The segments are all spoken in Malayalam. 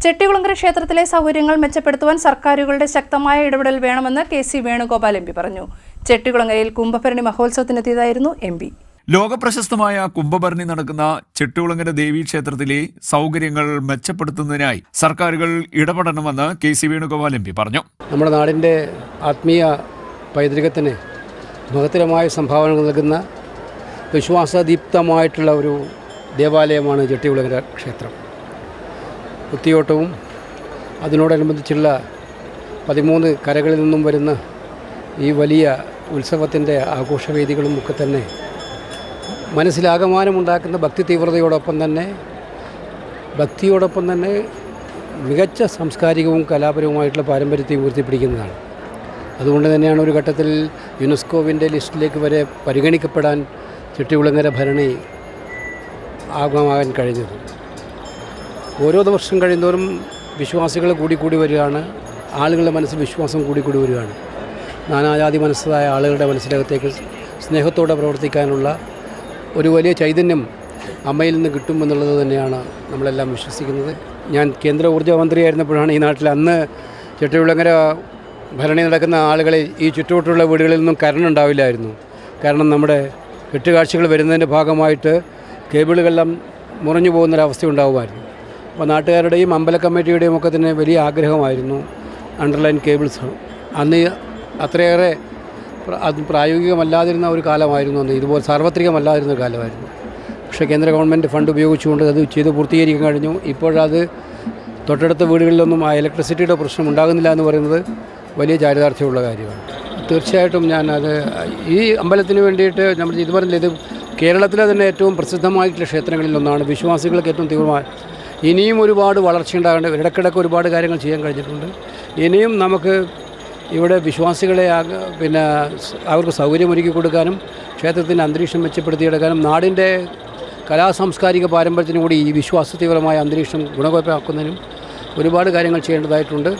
ചെട്ടികുളങ്ങര ക്ഷേത്രത്തിലെ സൗകര്യങ്ങൾ മെച്ചപ്പെടുത്തുവാൻ സർക്കാരുകളുടെ ശക്തമായ ഇടപെടൽ വേണമെന്ന് കെ.സി. വേണുഗോപാൽ എം.പി. പറഞ്ഞു. ചെട്ടികുളങ്ങരയിൽ കുംഭഭരണി മഹോത്സവത്തിനെത്തിയതായിരുന്നു എം.പി. ലോകപ്രശസ്തമായ കുംഭഭരണി നടക്കുന്ന ചെട്ടികുളങ്ങര ദേവീക്ഷേത്രത്തിലെ സൗകര്യങ്ങൾ മെച്ചപ്പെടുത്തുന്നതിനായി സർക്കാരുകൾ ഇടപെടണമെന്ന് കെ.സി. വേണുഗോപാൽ എം.പി. പറഞ്ഞു. നമ്മുടെ നാടിൻ്റെ ആത്മീയ പൈതൃകത്തിന് മഹത്തരമായ സംഭാവനകൾ നൽകുന്ന വിശ്വാസദീപ്തമായിട്ടുള്ള ഒരു ദേവാലയമാണ് ചെട്ടികുളങ്ങര ക്ഷേത്രം. കുത്തിയോട്ടവും അതിനോടനുബന്ധിച്ചുള്ള 13 കരകളിൽ നിന്നും വരുന്ന ഈ വലിയ ഉത്സവത്തിൻ്റെ ആഘോഷവേദികളും ഒക്കെ തന്നെ മനസ്സിലാകമാനമുണ്ടാക്കുന്ന ഭക്തി തീവ്രതയോടൊപ്പം തന്നെ മികച്ച സാംസ്കാരികവും കലാപരവുമായിട്ടുള്ള പാരമ്പര്യത്തെ ഉയർത്തിപ്പിടിക്കുന്നതാണ്. അതുകൊണ്ട് തന്നെയാണ് ഒരു ഘട്ടത്തിൽ യുനെസ്കോവിൻ്റെ ലിസ്റ്റിലേക്ക് വരെ പരിഗണിക്കപ്പെടാൻ ചെട്ടികുളങ്ങര ഭരണി ആഗമാകാൻ കഴിഞ്ഞത്. ഓരോ വർഷം കഴിയുന്നവരും വിശ്വാസികൾ കൂടി വരികയാണ്. ആളുകളുടെ മനസ്സിൽ വിശ്വാസം കൂടി വരികയാണ്. നാനാജാതി മനസ്സായ ആളുകളുടെ മനസ്സിനകത്തേക്ക് സ്നേഹത്തോടെ പ്രവർത്തിക്കാനുള്ള ഒരു വലിയ ചൈതന്യം അമ്മയിൽ നിന്ന് കിട്ടുമെന്നുള്ളത് തന്നെയാണ് നമ്മളെല്ലാം വിശ്വസിക്കുന്നത്. ഞാൻ കേന്ദ്ര ഊർജ്ജ മന്ത്രിയായിരുന്നപ്പോഴാണ് ഈ നാട്ടിൽ അന്ന് ചെട്ടികുളങ്ങര ഭരണി നടക്കുന്ന ആളുകളെ ഈ ചുറ്റുവട്ടുള്ള വീടുകളിൽ നിന്നും കറണ്ട് ഉണ്ടാവില്ലായിരുന്നു. കാരണം നമ്മുടെ കെട്ടുകാഴ്ചകൾ വരുന്നതിൻ്റെ ഭാഗമായിട്ട് കേബിളുകളെല്ലാം മുറിഞ്ഞു പോകുന്നൊരവസ്ഥ ഉണ്ടാകുമായിരുന്നു. അപ്പോൾ നാട്ടുകാരുടെയും അമ്പല കമ്മിറ്റിയുടെയും ഒക്കെ തന്നെ വലിയ ആഗ്രഹമായിരുന്നു അണ്ടർലൈൻ കേബിൾസ്. അന്ന് അത്രയേറെ അത് പ്രായോഗികമല്ലാതിരുന്ന ഒരു കാലമായിരുന്നു അന്ന്, ഇതുപോലെ സാർവത്രികമല്ലാതിരുന്ന ഒരു കാലമായിരുന്നു. പക്ഷേ കേന്ദ്ര ഗവൺമെൻറ് ഫണ്ട് ഉപയോഗിച്ചുകൊണ്ട് അത് ചെയ്ത് പൂർത്തീകരിക്കാൻ കഴിഞ്ഞു. ഇപ്പോഴത് തൊട്ടടുത്ത വീടുകളിലൊന്നും ആ ഇലക്ട്രിസിറ്റിയുടെ പ്രശ്നം ഉണ്ടാകുന്നില്ല എന്ന് പറയുന്നത് വലിയ ചാരിതാർത്ഥ്യമുള്ള കാര്യമാണ്. തീർച്ചയായിട്ടും ഞാനത് ഈ അമ്പലത്തിന് വേണ്ടിയിട്ട് നമ്മൾ ഇത് പറഞ്ഞില്ല, ഇത് കേരളത്തിലെ തന്നെ ഏറ്റവും പ്രസിദ്ധമായിട്ടുള്ള ക്ഷേത്രങ്ങളിലൊന്നാണ്. വിശ്വാസികൾക്ക് ഏറ്റവും തീവ്രമായ ഇനിയും ഒരുപാട് വളർച്ചയുണ്ടാകേണ്ട, ഇടയ്ക്കിടയ്ക്ക് ഒരുപാട് കാര്യങ്ങൾ ചെയ്യാൻ കഴിഞ്ഞിട്ടുണ്ട്. ഇനിയും നമുക്ക് ഇവിടെ വിശ്വാസികളെ അവർക്ക് സൗകര്യമൊരുക്കി കൊടുക്കാനും ക്ഷേത്രത്തിൻ്റെ അന്തരീക്ഷം മെച്ചപ്പെടുത്തിയെടുക്കാനും നാടിൻ്റെ കലാസാംസ്കാരിക പാരമ്പര്യത്തിനും കൂടി ഈ വിശ്വാസതീവ്രമായ അന്തരീക്ഷം ഗുണകരമാക്കുന്നതിനും ഒരുപാട് കാര്യങ്ങൾ ചെയ്യേണ്ടതായിട്ടുണ്ട്.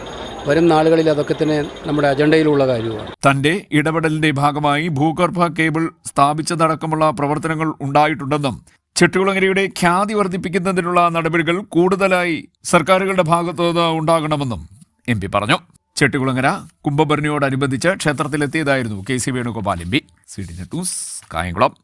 വരും നാളുകളിൽ അതൊക്കെ തന്നെ നമ്മുടെ അജണ്ടയിലുള്ള കാര്യമാണ്. തന്റെ ഇടപെടലിന്റെ ഭാഗമായി ഭൂഗർഭ കേബിൾ സ്ഥാപിച്ചതടക്കമുള്ള പ്രവർത്തനങ്ങൾ ഉണ്ടായിട്ടുണ്ടെന്നും ചെട്ടികുളങ്ങരയുടെ ഖ്യാതി വർദ്ധിപ്പിക്കുന്നതിനുള്ള നടപടികൾ കൂടുതലായി സർക്കാരുകളുടെ ഭാഗത്തുനിന്ന് ഉണ്ടാകണമെന്നും എം.പി. പറഞ്ഞു. ചെട്ടികുളങ്ങര കുംഭഭരണിയോടനുബന്ധിച്ച് ക്ഷേത്രത്തിലെത്തിയതായിരുന്നു KC. Venugopal MP. CDN news, Kayamkulam.